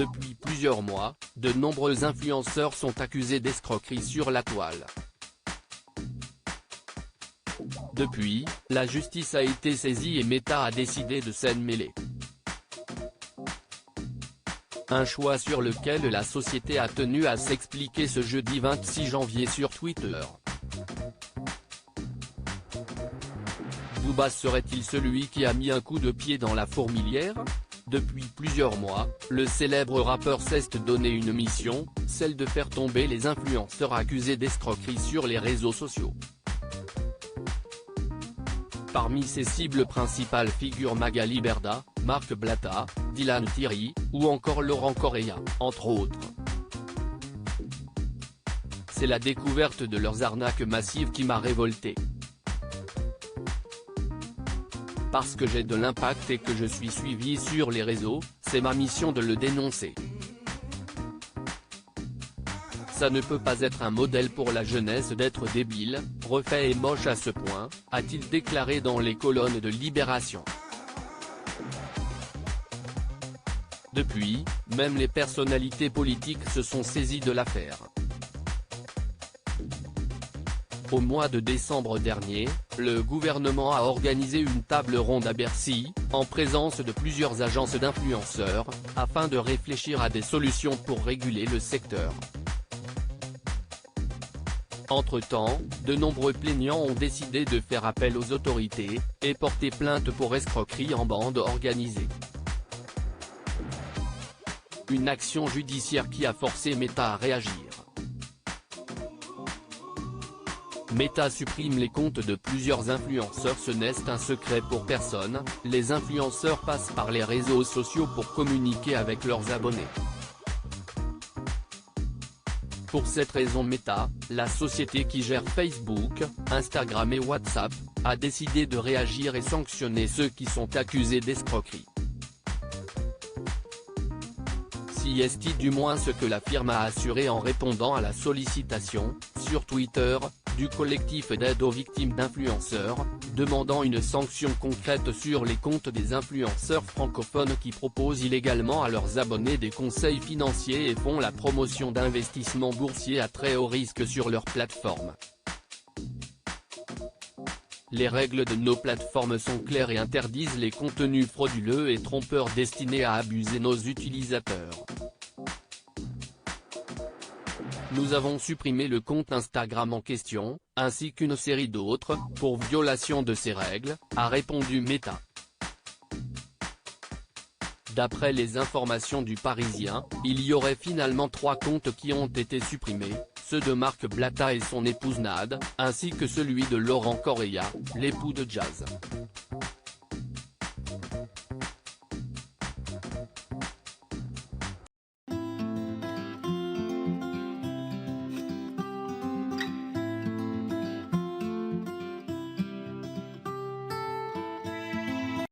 Depuis plusieurs mois, de nombreux influenceurs sont accusés d'escroquerie sur la toile. Depuis, la justice a été saisie et Meta a décidé de s'en mêler. Un choix sur lequel la société a tenu à s'expliquer ce jeudi 26 janvier sur Twitter. Booba serait-il celui qui a mis un coup de pied dans la fourmilière? Depuis plusieurs mois, le célèbre rappeur s'est donné une mission, celle de faire tomber les influenceurs accusés d'escroquerie sur les réseaux sociaux. Parmi ses cibles principales figurent Magali Berda, Marc Blatta, Dylan Thierry, ou encore Laurent Correia, entre autres. C'est la découverte de leurs arnaques massives qui m'a révolté. Parce que j'ai de l'impact et que je suis suivi sur les réseaux, c'est ma mission de le dénoncer. Ça ne peut pas être un modèle pour la jeunesse d'être débile, refait et moche à ce point, a-t-il déclaré dans les colonnes de Libération. Depuis, même les personnalités politiques se sont saisies de l'affaire. Au mois de décembre dernier, le gouvernement a organisé une table ronde à Bercy, en présence de plusieurs agences d'influenceurs, afin de réfléchir à des solutions pour réguler le secteur. Entre-temps, de nombreux plaignants ont décidé de faire appel aux autorités, et porter plainte pour escroquerie en bande organisée. Une action judiciaire qui a forcé Meta à réagir. Meta supprime les comptes de plusieurs influenceurs. Ce n'est un secret pour personne, les influenceurs passent par les réseaux sociaux pour communiquer avec leurs abonnés. Pour cette raison Meta, la société qui gère Facebook, Instagram et WhatsApp, a décidé de réagir et sanctionner ceux qui sont accusés d'escroquerie. Si est du moins ce que la firme a assuré en répondant à la sollicitation, sur Twitter, du collectif d'aide aux victimes d'influenceurs, demandant une sanction concrète sur les comptes des influenceurs francophones qui proposent illégalement à leurs abonnés des conseils financiers et font la promotion d'investissements boursiers à très haut risque sur leur plateforme. Les règles de nos plateformes sont claires et interdisent les contenus frauduleux et trompeurs destinés à abuser nos utilisateurs. Nous avons supprimé le compte Instagram en question, ainsi qu'une série d'autres, pour violation de ces règles, a répondu Meta. D'après les informations du Parisien, il y aurait finalement 3 comptes qui ont été supprimés, ceux de Marc Blatta et son épouse Nad, ainsi que celui de Laurent Correia, l'époux de Jazz.